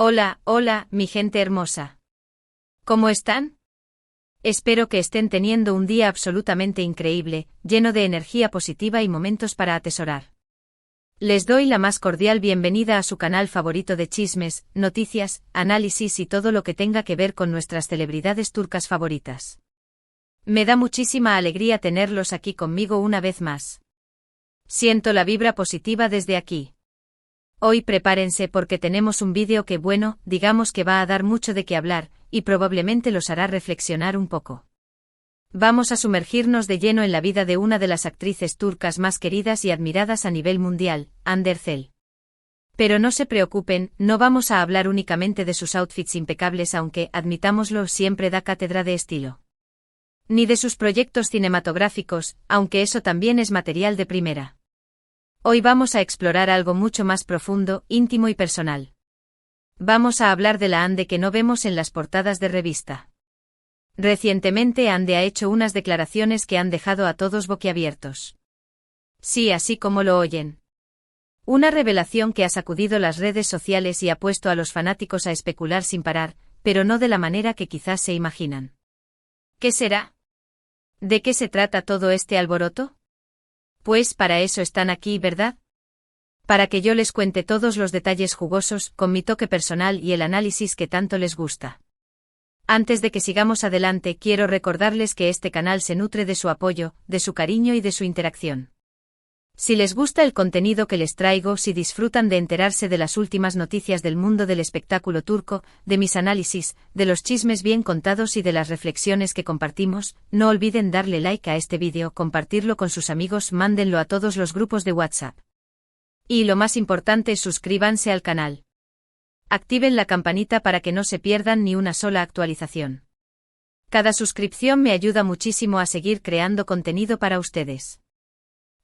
Hola, hola, mi gente hermosa. ¿Cómo están? Espero que estén teniendo un día absolutamente increíble, lleno de energía positiva y momentos para atesorar. Les doy la más cordial bienvenida a su canal favorito de chismes, noticias, análisis y todo lo que tenga que ver con nuestras celebridades turcas favoritas. Me da muchísima alegría tenerlos aquí conmigo una vez más. Siento la vibra positiva desde aquí. Hoy prepárense porque tenemos un vídeo que digamos que va a dar mucho de qué hablar, y probablemente los hará reflexionar un poco. Vamos a sumergirnos de lleno en la vida de una de las actrices turcas más queridas y admiradas a nivel mundial, Hande Erçel. Pero no se preocupen, no vamos a hablar únicamente de sus outfits impecables aunque, admitámoslo, siempre da cátedra de estilo. Ni de sus proyectos cinematográficos, aunque eso también es material de primera. Hoy vamos a explorar algo mucho más profundo, íntimo y personal. Vamos a hablar de la Hande que no vemos en las portadas de revista. Recientemente Hande ha hecho unas declaraciones que han dejado a todos boquiabiertos. Sí, así como lo oyen. Una revelación que ha sacudido las redes sociales y ha puesto a los fanáticos a especular sin parar, pero no de la manera que quizás se imaginan. ¿Qué será? ¿De qué se trata todo este alboroto? Pues para eso están aquí, ¿verdad? Para que yo les cuente todos los detalles jugosos, con mi toque personal y el análisis que tanto les gusta. Antes de que sigamos adelante, quiero recordarles que este canal se nutre de su apoyo, de su cariño y de su interacción. Si les gusta el contenido que les traigo, si disfrutan de enterarse de las últimas noticias del mundo del espectáculo turco, de mis análisis, de los chismes bien contados y de las reflexiones que compartimos, no olviden darle like a este vídeo, compartirlo con sus amigos, mándenlo a todos los grupos de WhatsApp. Y lo más importante, suscríbanse al canal. Activen la campanita para que no se pierdan ni una sola actualización. Cada suscripción me ayuda muchísimo a seguir creando contenido para ustedes.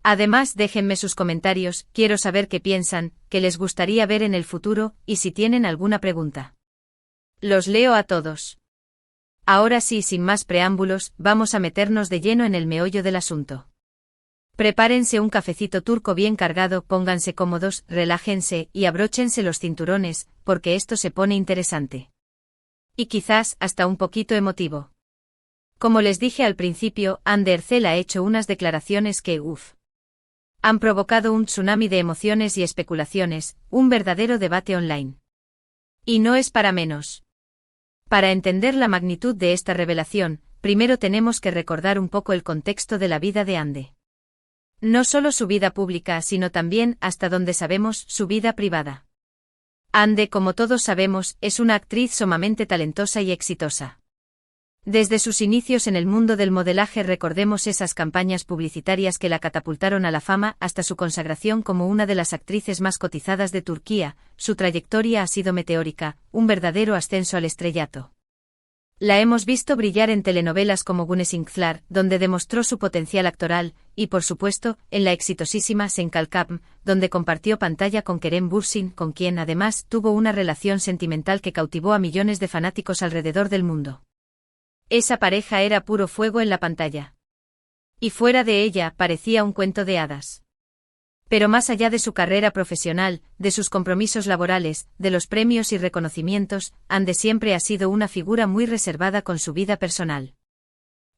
Además, déjenme sus comentarios, quiero saber qué piensan, qué les gustaría ver en el futuro, y si tienen alguna pregunta. Los leo a todos. Ahora sí, sin más preámbulos, vamos a meternos de lleno en el meollo del asunto. Prepárense un cafecito turco bien cargado, pónganse cómodos, relájense y abróchense los cinturones, porque esto se pone interesante. Y quizás hasta un poquito emotivo. Como les dije al principio, Hande Erçel ha hecho unas declaraciones que, han provocado un tsunami de emociones y especulaciones, un verdadero debate online. Y no es para menos. Para entender la magnitud de esta revelación, primero tenemos que recordar un poco el contexto de la vida de Hande. No solo su vida pública, sino también, hasta donde sabemos, su vida privada. Hande, como todos sabemos, es una actriz sumamente talentosa y exitosa. Desde sus inicios en el mundo del modelaje, recordemos esas campañas publicitarias que la catapultaron a la fama, hasta su consagración como una de las actrices más cotizadas de Turquía, su trayectoria ha sido meteórica, un verdadero ascenso al estrellato. La hemos visto brillar en telenovelas como Güneşinkler, donde demostró su potencial actoral, y por supuesto, en la exitosísima Sen Kalkapm, donde compartió pantalla con Kerem Bürsin, con quien además tuvo una relación sentimental que cautivó a millones de fanáticos alrededor del mundo. Esa pareja era puro fuego en la pantalla. Y fuera de ella, parecía un cuento de hadas. Pero más allá de su carrera profesional, de sus compromisos laborales, de los premios y reconocimientos, Hande siempre ha sido una figura muy reservada con su vida personal.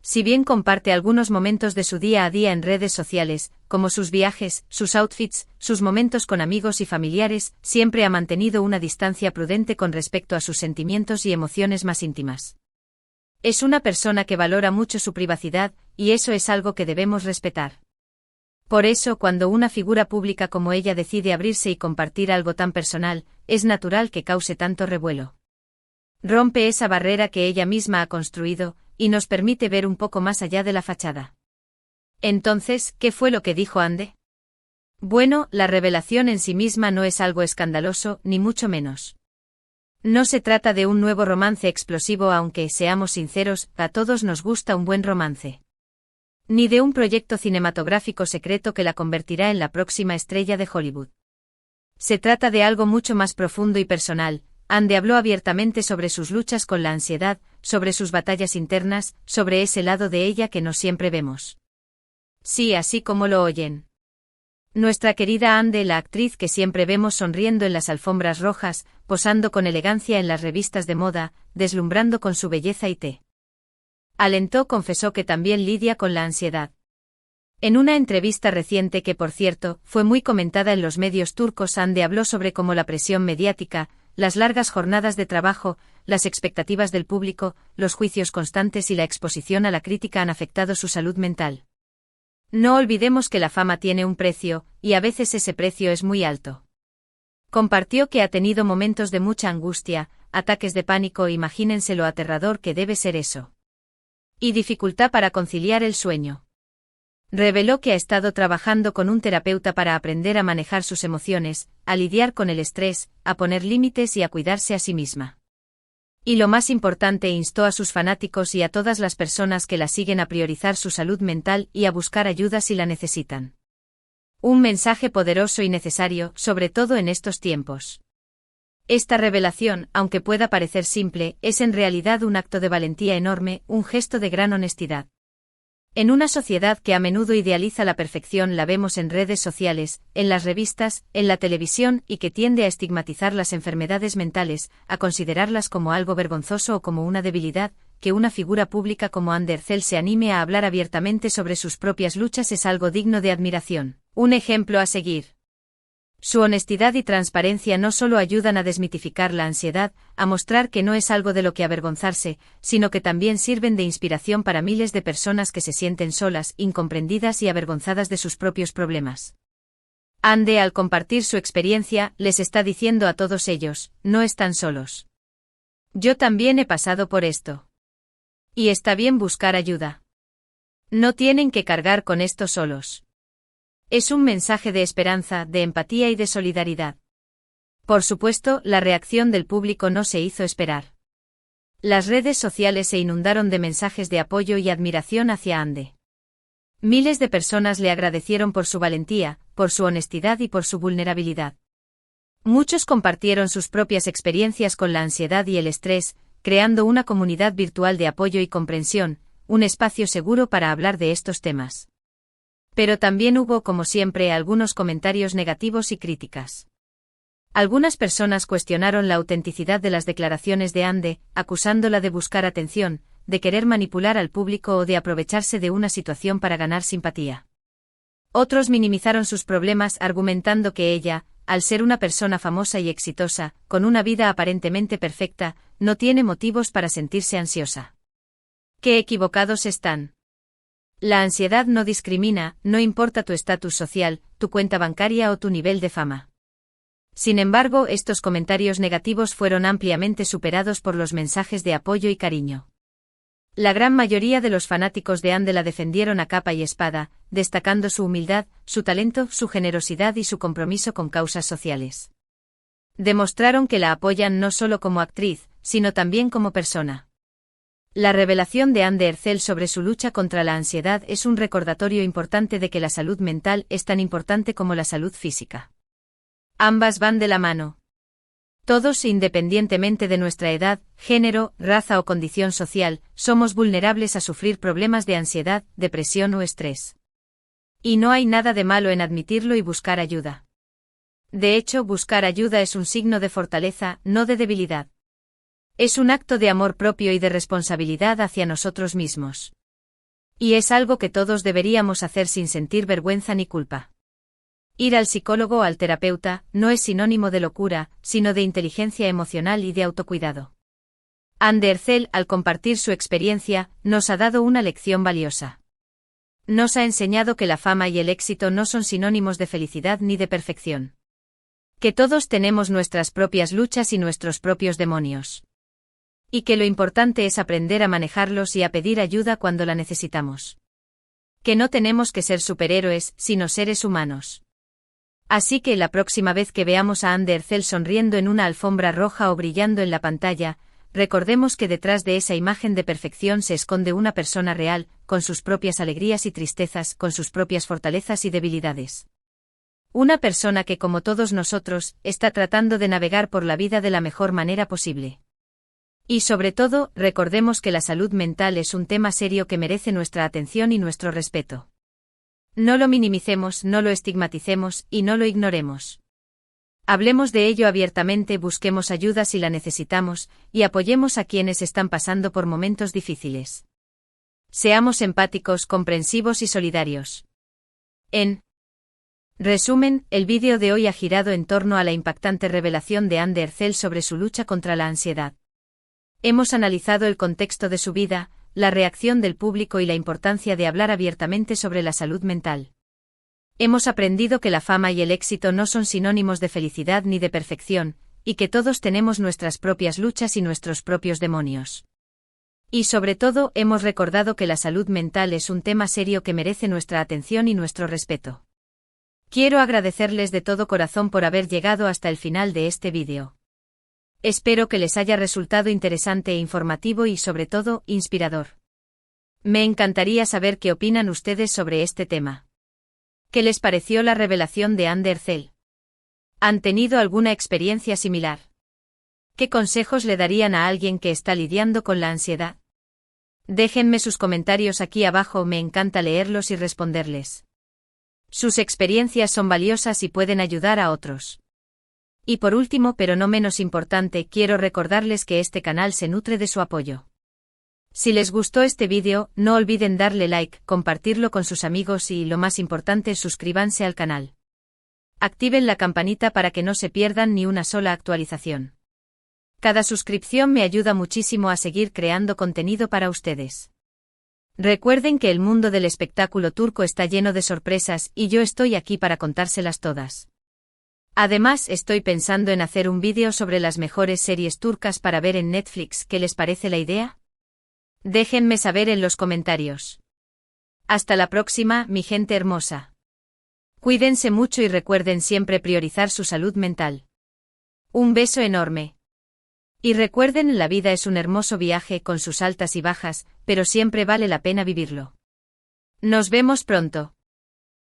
Si bien comparte algunos momentos de su día a día en redes sociales, como sus viajes, sus outfits, sus momentos con amigos y familiares, siempre ha mantenido una distancia prudente con respecto a sus sentimientos y emociones más íntimas. Es una persona que valora mucho su privacidad, y eso es algo que debemos respetar. Por eso, cuando una figura pública como ella decide abrirse y compartir algo tan personal, es natural que cause tanto revuelo. Rompe esa barrera que ella misma ha construido, y nos permite ver un poco más allá de la fachada. Entonces, ¿qué fue lo que dijo Hande? Bueno, la revelación en sí misma no es algo escandaloso, ni mucho menos. No se trata de un nuevo romance explosivo, aunque, seamos sinceros, a todos nos gusta un buen romance. Ni de un proyecto cinematográfico secreto que la convertirá en la próxima estrella de Hollywood. Se trata de algo mucho más profundo y personal. Hande habló abiertamente sobre sus luchas con la ansiedad, sobre sus batallas internas, sobre ese lado de ella que no siempre vemos. Sí, así como lo oyen. Nuestra querida Ande, la actriz que siempre vemos sonriendo en las alfombras rojas, posando con elegancia en las revistas de moda, deslumbrando con su belleza y talento, confesó que también lidia con la ansiedad. En una entrevista reciente que, por cierto, fue muy comentada en los medios turcos, Ande habló sobre cómo la presión mediática, las largas jornadas de trabajo, las expectativas del público, los juicios constantes y la exposición a la crítica han afectado su salud mental. No olvidemos que la fama tiene un precio, y a veces ese precio es muy alto. Compartió que ha tenido momentos de mucha angustia, ataques de pánico, imagínense lo aterrador que debe ser eso. Y dificultad para conciliar el sueño. Reveló que ha estado trabajando con un terapeuta para aprender a manejar sus emociones, a lidiar con el estrés, a poner límites y a cuidarse a sí misma. Y lo más importante, instó a sus fanáticos y a todas las personas que la siguen a priorizar su salud mental y a buscar ayuda si la necesitan. Un mensaje poderoso y necesario, sobre todo en estos tiempos. Esta revelación, aunque pueda parecer simple, es en realidad un acto de valentía enorme, un gesto de gran honestidad. En una sociedad que a menudo idealiza la perfección, la vemos en redes sociales, en las revistas, en la televisión, y que tiende a estigmatizar las enfermedades mentales, a considerarlas como algo vergonzoso o como una debilidad. Que una figura pública como Ande Erçel se anime a hablar abiertamente sobre sus propias luchas es algo digno de admiración, un ejemplo a seguir. Su honestidad y transparencia no solo ayudan a desmitificar la ansiedad, a mostrar que no es algo de lo que avergonzarse, sino que también sirven de inspiración para miles de personas que se sienten solas, incomprendidas y avergonzadas de sus propios problemas. Ande, al compartir su experiencia, les está diciendo a todos ellos, no están solos. Yo también he pasado por esto. Y está bien buscar ayuda. No tienen que cargar con esto solos. Es un mensaje de esperanza, de empatía y de solidaridad. Por supuesto, la reacción del público no se hizo esperar. Las redes sociales se inundaron de mensajes de apoyo y admiración hacia Ande. Miles de personas le agradecieron por su valentía, por su honestidad y por su vulnerabilidad. Muchos compartieron sus propias experiencias con la ansiedad y el estrés, creando una comunidad virtual de apoyo y comprensión, un espacio seguro para hablar de estos temas. Pero también hubo, como siempre, algunos comentarios negativos y críticas. Algunas personas cuestionaron la autenticidad de las declaraciones de Ande, acusándola de buscar atención, de querer manipular al público o de aprovecharse de una situación para ganar simpatía. Otros minimizaron sus problemas argumentando que ella, al ser una persona famosa y exitosa, con una vida aparentemente perfecta, no tiene motivos para sentirse ansiosa. ¡Qué equivocados están! La ansiedad no discrimina, no importa tu estatus social, tu cuenta bancaria o tu nivel de fama. Sin embargo, estos comentarios negativos fueron ampliamente superados por los mensajes de apoyo y cariño. La gran mayoría de los fanáticos de Ande la defendieron a capa y espada, destacando su humildad, su talento, su generosidad y su compromiso con causas sociales. Demostraron que la apoyan no solo como actriz, sino también como persona. La revelación de Ande Erçel sobre su lucha contra la ansiedad es un recordatorio importante de que la salud mental es tan importante como la salud física. Ambas van de la mano. Todos, independientemente de nuestra edad, género, raza o condición social, somos vulnerables a sufrir problemas de ansiedad, depresión o estrés. Y no hay nada de malo en admitirlo y buscar ayuda. De hecho, buscar ayuda es un signo de fortaleza, no de debilidad. Es un acto de amor propio y de responsabilidad hacia nosotros mismos. Y es algo que todos deberíamos hacer sin sentir vergüenza ni culpa. Ir al psicólogo o al terapeuta no es sinónimo de locura, sino de inteligencia emocional y de autocuidado. Ande Erçel, al compartir su experiencia, nos ha dado una lección valiosa. Nos ha enseñado que la fama y el éxito no son sinónimos de felicidad ni de perfección. Que todos tenemos nuestras propias luchas y nuestros propios demonios. Y que lo importante es aprender a manejarlos y a pedir ayuda cuando la necesitamos. Que no tenemos que ser superhéroes, sino seres humanos. Así que la próxima vez que veamos a Ande Erçel sonriendo en una alfombra roja o brillando en la pantalla, recordemos que detrás de esa imagen de perfección se esconde una persona real, con sus propias alegrías y tristezas, con sus propias fortalezas y debilidades. Una persona que, como todos nosotros, está tratando de navegar por la vida de la mejor manera posible. Y sobre todo, recordemos que la salud mental es un tema serio que merece nuestra atención y nuestro respeto. No lo minimicemos, no lo estigmaticemos y no lo ignoremos. Hablemos de ello abiertamente, busquemos ayuda si la necesitamos, y apoyemos a quienes están pasando por momentos difíciles. Seamos empáticos, comprensivos y solidarios. En resumen, el vídeo de hoy ha girado en torno a la impactante revelación de Andy Ercel sobre su lucha contra la ansiedad. Hemos analizado el contexto de su vida, la reacción del público y la importancia de hablar abiertamente sobre la salud mental. Hemos aprendido que la fama y el éxito no son sinónimos de felicidad ni de perfección, y que todos tenemos nuestras propias luchas y nuestros propios demonios. Y sobre todo, hemos recordado que la salud mental es un tema serio que merece nuestra atención y nuestro respeto. Quiero agradecerles de todo corazón por haber llegado hasta el final de este vídeo. Espero que les haya resultado interesante e informativo y sobre todo, inspirador. Me encantaría saber qué opinan ustedes sobre este tema. ¿Qué les pareció la revelación de Andy Ercel? ¿Han tenido alguna experiencia similar? ¿Qué consejos le darían a alguien que está lidiando con la ansiedad? Déjenme sus comentarios aquí abajo, me encanta leerlos y responderles. Sus experiencias son valiosas y pueden ayudar a otros. Y por último, pero no menos importante, quiero recordarles que este canal se nutre de su apoyo. Si les gustó este vídeo, no olviden darle like, compartirlo con sus amigos y, lo más importante, suscríbanse al canal. Activen la campanita para que no se pierdan ni una sola actualización. Cada suscripción me ayuda muchísimo a seguir creando contenido para ustedes. Recuerden que el mundo del espectáculo turco está lleno de sorpresas y yo estoy aquí para contárselas todas. Además, estoy pensando en hacer un vídeo sobre las mejores series turcas para ver en Netflix. ¿Qué les parece la idea? Déjenme saber en los comentarios. Hasta la próxima, mi gente hermosa. Cuídense mucho y recuerden siempre priorizar su salud mental. Un beso enorme. Y recuerden, la vida es un hermoso viaje con sus altas y bajas, pero siempre vale la pena vivirlo. Nos vemos pronto.